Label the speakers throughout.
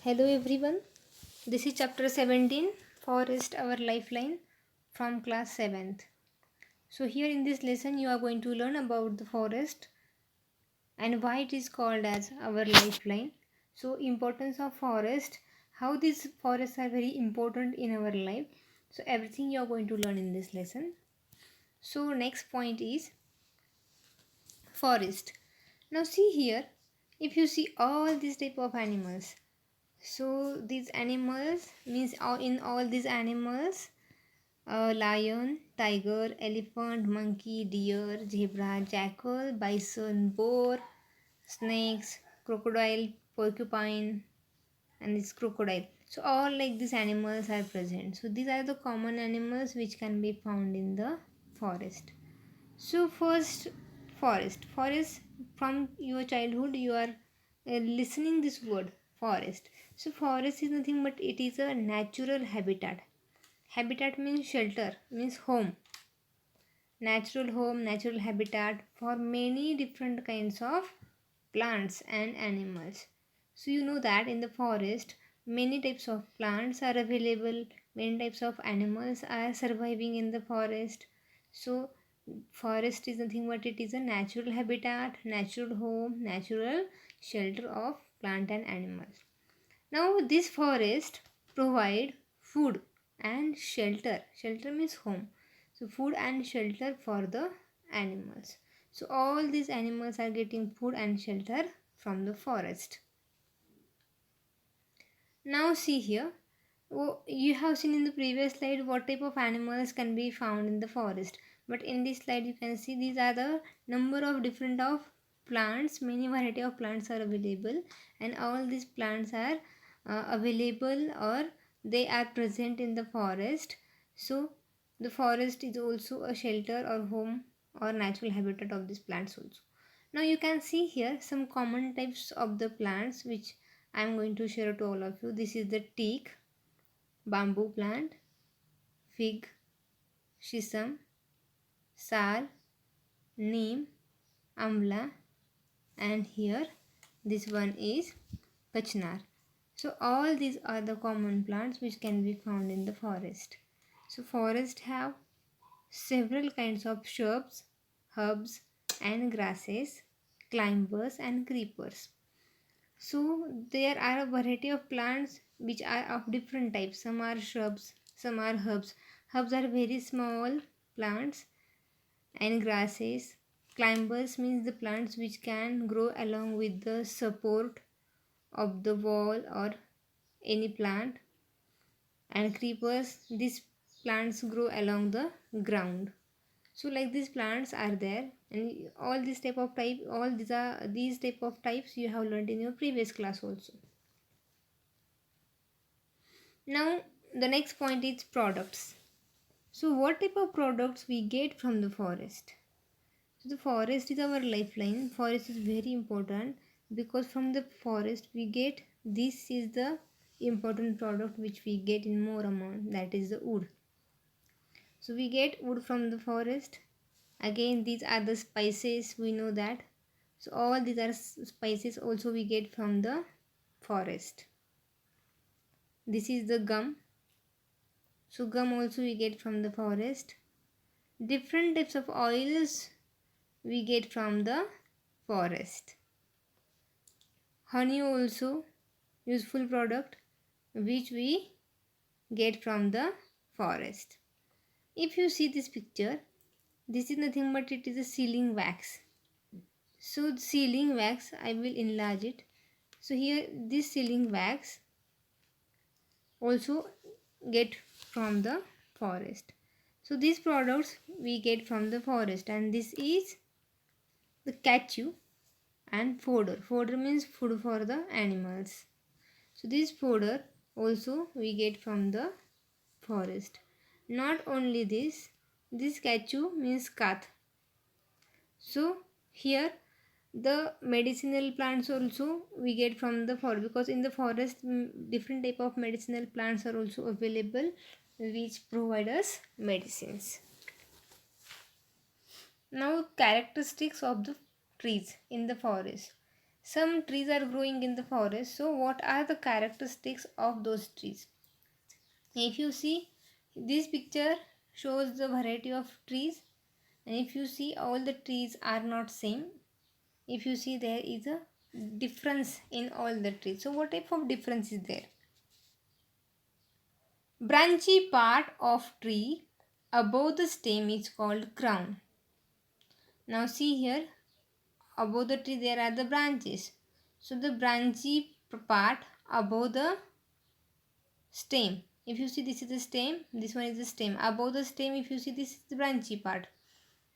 Speaker 1: Hello everyone. This is chapter 17, Forest Our Lifeline, from class 7th. So here in this lesson you are going to learn about the forest and why it is called as our lifeline. So importance of forest, how these forests are very important in our life. So everything you are going to learn in this lesson. So next point is forest. Now see here, if you see all these type of animals, so these animals means in all these animals, lion, tiger, elephant, monkey, deer, zebra, jackal, bison, boar, snakes, crocodile, porcupine, and this crocodile. So all like these animals are present. So these are the common animals which can be found in the forest. So first, forest from your childhood you are listening this word forest. So forest is nothing but it is a natural habitat. Habitat means shelter, means home. Natural home, natural habitat for many different kinds of plants and animals. So you know that in the forest many types of plants are available, many types of animals are surviving in the forest. So forest is nothing but it is a natural habitat, natural home, natural shelter of plant and animals. Now this forest provide food and shelter. Shelter means home. So food and shelter for the animals. So all these animals are getting food and shelter from the forest. Now see here. Oh, you have seen in the previous slide what type of animals can be found in the forest. But in this slide you can see these are the number of different of plants. Many variety of plants are available, and all these plants are available or they are present in the forest. So the forest is also a shelter or home or natural habitat of these plants also. Now you can see here some common types of the plants which I am going to share to all of you. This is the teak, bamboo plant, fig, shisham, sal, neem, amla, and here this one is kachnar. So all these are the common plants which can be found in the forest. So forest have several kinds of shrubs, herbs and grasses, climbers and creepers. So there are a variety of plants which are of different types. Some are shrubs, some are herbs. Herbs are very small plants and grasses. Climbers means the plants which can grow along with the support of the wall or any plant. And creepers, these plants grow along the ground. So like these plants are there, and all these type of type, all these type of types you have learned in your previous class also. Now the next point is products. So what type of products we get from the forest? So the forest is our lifeline. Forest is very important because from the forest we get, this is the important product which we get in more amount, that is the wood. So we get wood from the forest. Again these are the spices, we know that. So all these are spices also we get from the forest. This is the gum. So gum also we get from the forest. Different types of oils we get from the forest. Honey also useful product which we get from the forest. If you see this picture, this is nothing but it is a sealing wax. So sealing wax, I will enlarge it. So here this sealing wax also get from the forest. So these products we get from the forest, and this is the catchu and fodder. Fodder means food for the animals. So this fodder also we get from the forest. Not only this catchu means kath. So here the medicinal plants also we get from the forest, because in the forest different type of medicinal plants are also available which provide us medicines. Now characteristics of the trees in the forest. some trees are growing in the forest. So what are the characteristics of those trees? If you see, this picture shows the variety of trees, and if you see, all the trees are not same. If you see, there is a difference in all the trees. So what type of difference is there? Branchy part of tree above the stem is called crown. Now see here, above the tree there are the branches. So the branchy part above the stem. If you see, this is the stem, this one is the stem. Above the stem, if you see, this is the branchy part.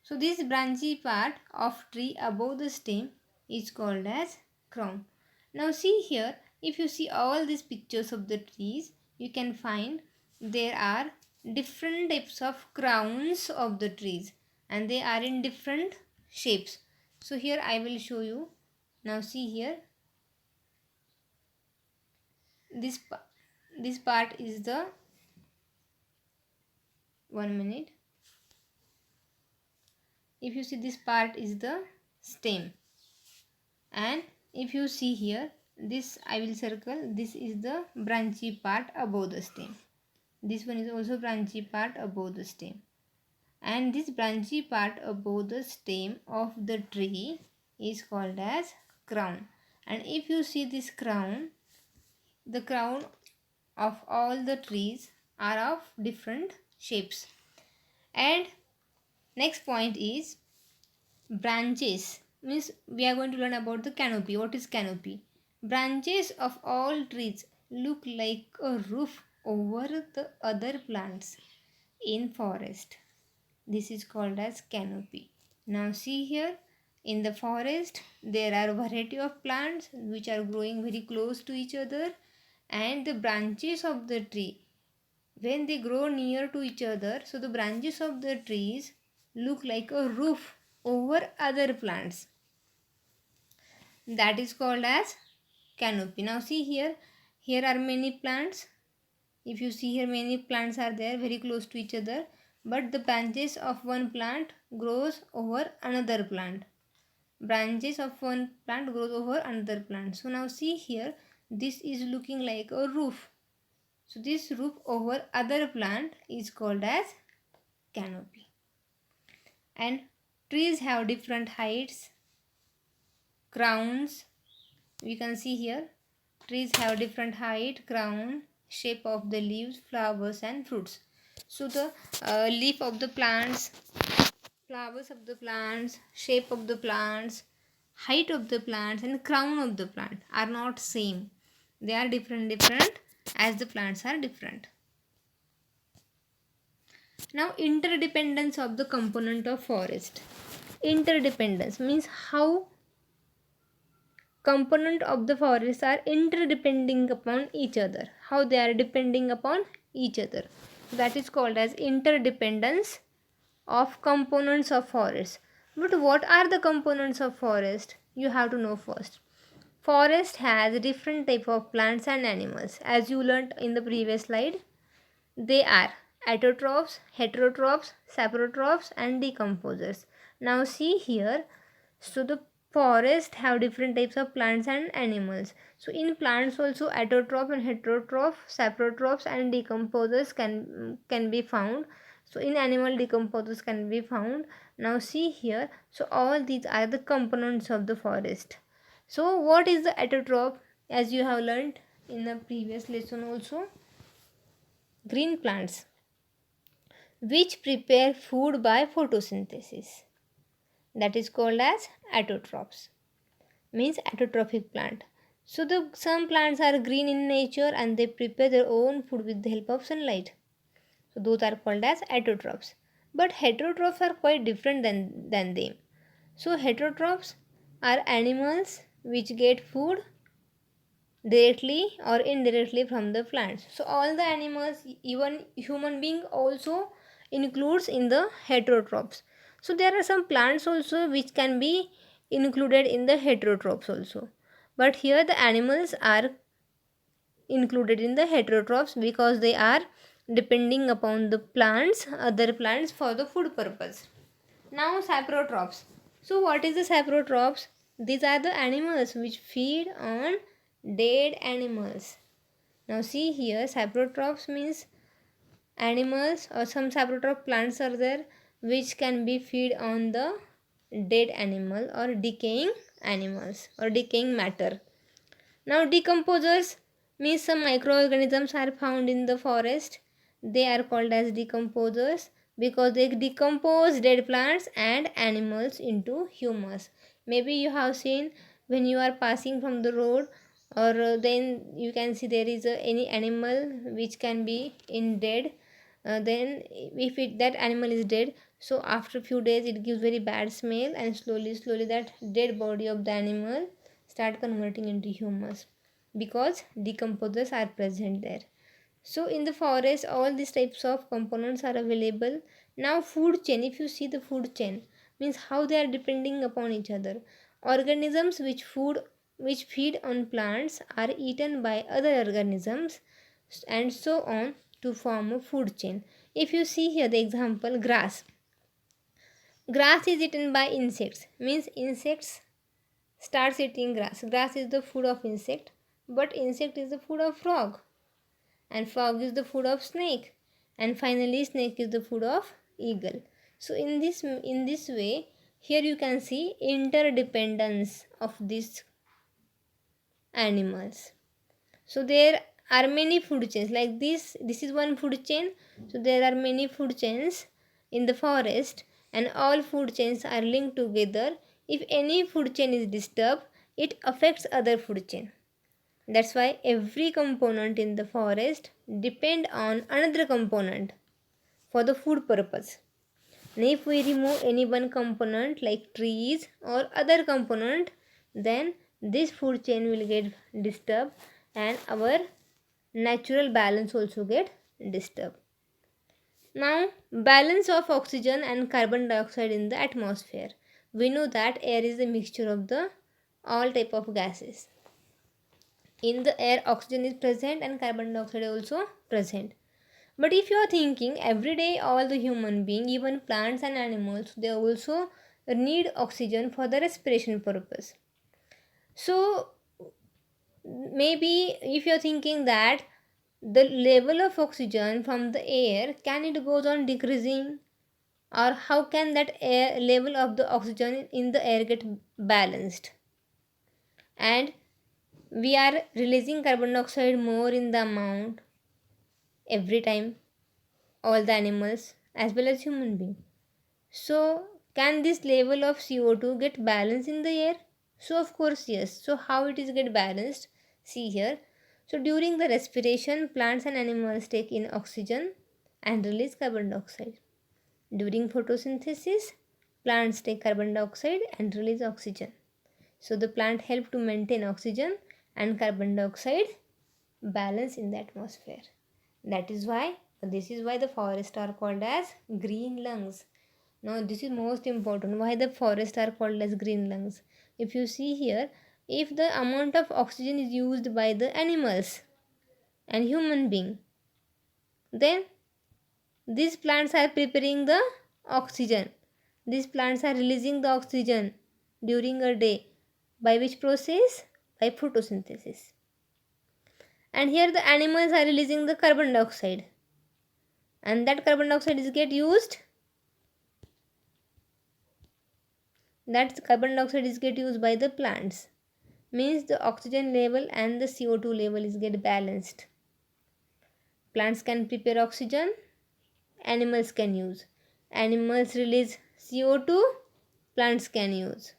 Speaker 1: So this branchy part of tree above the stem is called as crown. Now see here, if you see all these pictures of the trees, you can find there are different types of crowns of the trees, and they are in different shapes. So here I will show you. Now see here, this part is the, 1 minute. If you see, this part is the stem, and if you see here, this I will circle, this is the branchy part above the stem. This one is also branchy part above the stem, and this branchy part above the stem of the tree is called as crown. And if you see this crown, the crown of all the trees are of different shapes. And next point is branches. Means we are going to learn about the canopy. What is canopy? Branches of all trees look like a roof over the other plants in forest. This is called as canopy. Now see here, in the forest there are variety of plants which are growing very close to each other, and the branches of the tree, when they grow near to each other, so the branches of the trees look like a roof over other plants. That is called as canopy. Now see here, here are many plants. If you see here, many plants are there very close to each other, but the branches of one plant grows over another plant. Branches of one plant grows over another plant. So now see here, this is looking like a roof. So this roof over other plant is called as canopy. And trees have different heights, crowns. We can see here, trees have different height, crown, shape of the leaves, flowers and fruits. So the leaf of the plants, flowers of the plants, shape of the plants, height of the plants and crown of the plant are not same. They are different as the plants are different. Now interdependence of the component of forest. Interdependence means how component of the forest are interdepending upon each other, how they are depending upon each other. That is called as interdependence of components of forest. But what are the components of forest? You have to know first. Forest has different type of plants and animals. As you learnt in the previous slide, they are autotrophs, heterotrophs, saprotrophs and decomposers. Now see here, so the forest have different types of plants and animals. So in plants also autotroph and heterotroph, saprotrophs and decomposers can be found. So in animal, decomposers can be found. Now see here, so all these are the components of the forest. So what is the autotroph? As you have learnt in the previous lesson also, green plants which prepare food by photosynthesis, that is called as autotrophs, means autotrophic plant. So the some plants are green in nature and they prepare their own food with the help of sunlight. So those are called as autotrophs. But heterotrophs are quite different than them. So heterotrophs are animals which get food directly or indirectly from the plants. So all the animals, even human being also includes in the heterotrophs. So there are some plants also which can be included in the heterotrophs also. But here the animals are included in the heterotrophs because they are depending upon the plants, other plants for the food purpose. Now saprotrophs. So what is the saprotrophs? These are the animals which feed on dead animals. Now see here, saprotrophs means animals or some saprotroph plants are there which can be feed on the dead animal or decaying animals or decaying matter. Now decomposers means some microorganisms are found in the forest. They are called as decomposers because they decompose dead plants and animals into humus. Maybe you have seen when you are passing from the road, or then you can see there is any animal which can be in dead. Then if that animal is dead, so after few days it gives very bad smell, and slowly that dead body of the animal start converting into humus because decomposers are present there. So in the forest all these types of components are available. Now food chain, if you see the food chain means how they are depending upon each other. Organisms which feed on plants are eaten by other organisms and so on to form a food chain. If you see here the example grass is eaten by insects, means insects starts eating grass. Grass is the food of insect, but insect is the food of frog, and frog is the food of snake, and finally snake is the food of eagle. So in this way, here you can see interdependence of these animals. So there are many food chains like this is one food chain. So there are many food chains in the forest, and all food chains are linked together. If any food chain is disturbed, it affects other food chain. That's why every component in the forest depend on another component for the food purpose. And if we remove any one component like trees or other component, then this food chain will get disturbed and our natural balance also get disturbed. Now, balance of oxygen and carbon dioxide in the atmosphere. We know that air is a mixture of the all type of gases. In the air oxygen is present and carbon dioxide also present. But if you are thinking every day all the human being, even plants and animals, they also need oxygen for the respiration purpose. So maybe if you are thinking that the level of oxygen from the air, can it goes on decreasing, or how can that air level of the oxygen in the air get balanced, and we are releasing carbon dioxide more in the amount every time, all the animals as well as human being. So can this level of CO2 get balanced in the air? So of course yes. So how it is get balanced? See here. So during the respiration, plants and animals take in oxygen and release carbon dioxide. During photosynthesis, plants take carbon dioxide and release oxygen. So the plant help to maintain oxygen and carbon dioxide balance in the atmosphere. That is why this is why the forests are called as green lungs. Now this is most important. Why the forests are called as green lungs? If you see here, if the amount of oxygen is used by the animals and human being, then these plants are preparing the oxygen. These plants are releasing the oxygen during a day. By which process? By photosynthesis. And here the animals are releasing the carbon dioxide, and that carbon dioxide is get used, that carbon dioxide is get used by the plants, means the oxygen level and the CO2 level is get balanced. Plants can prepare oxygen, animals can use, animals release CO2, plants can use.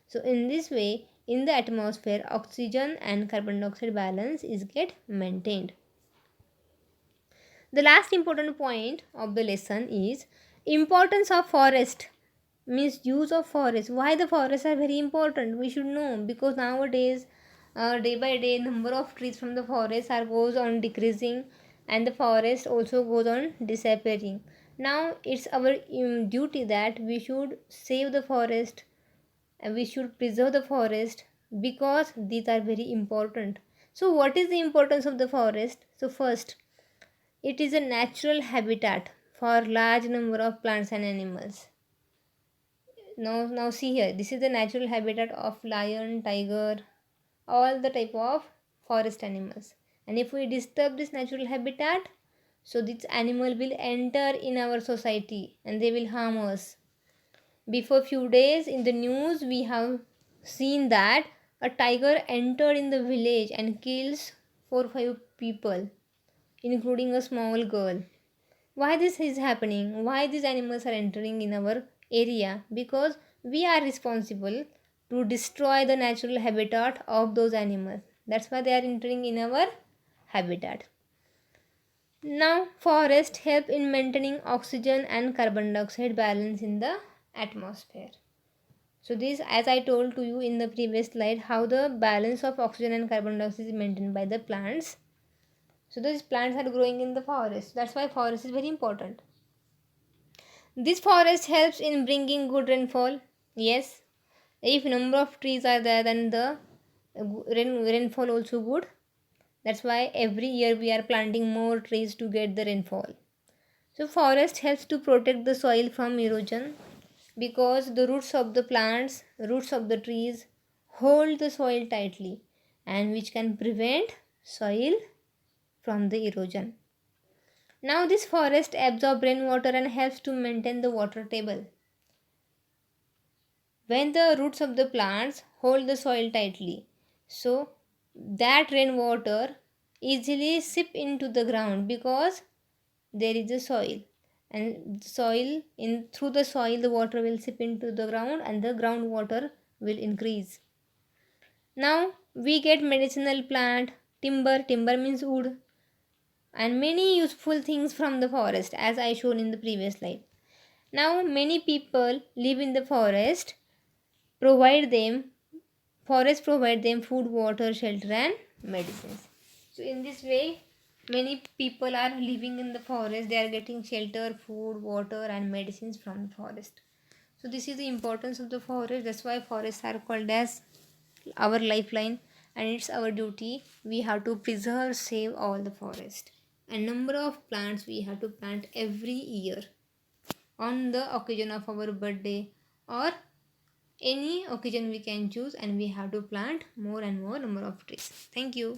Speaker 1: So in this way, in the atmosphere, oxygen and carbon dioxide balance is get maintained. The last important point of the lesson is importance of forest, means use of forest. Why the forests are very important? We should know, because nowadays, day by day, number of trees from the forest are goes on decreasing, and the forest also goes on disappearing. Now it's our duty that we should save the forest and we should preserve the forest because these are very important. So what is the importance of the forest? So first, it is a natural habitat for large number of plants and animals. Now see here, this is the natural habitat of lion, tiger, all the type of forest animals. And if we disturb this natural habitat, so this animal will enter in our society and they will harm us. Before few days in the news we have seen that a tiger entered in the village and kills 4 5 people, including a small girl. Why this is happening? Why these animals are entering in our area? Because we are responsible to destroy the natural habitat of those animals. That's why they are entering in our habitat. Now forests help in maintaining oxygen and carbon dioxide balance in the atmosphere. So this, as I told to you in the previous slide, how the balance of oxygen and carbon dioxide is maintained by the plants. So these plants are growing in the forest. That's why forest is very important. This forest helps in bringing good rainfall. Yes, if number of trees are there, then the rainfall also good. That's why every year we are planting more trees to get the rainfall. So forest helps to protect the soil from erosion because the roots of the trees hold the soil tightly and which can prevent soil from the erosion. Now this forest absorbs rainwater and helps to maintain the water table. When the roots of the plants hold the soil tightly, so that rainwater easily seep into the ground because there is a soil, and soil in through the soil the water will seep into the ground and the groundwater will increase. Now we get medicinal plant, timber means wood, and many useful things from the forest as I shown in the previous slide. Now many people live in the provide them forests provide them food, water, shelter and medicines. So in this way many people are living in the forest, they are getting shelter, food, water and medicines from the forest. So this is the importance of the forest. That's why forests are called as our lifeline, and it's our duty. We have to preserve, save all the forest. A number of plants we have to plant every year on the occasion of our birthday or any occasion we can choose, and we have to plant more and more number of trees. Thank you.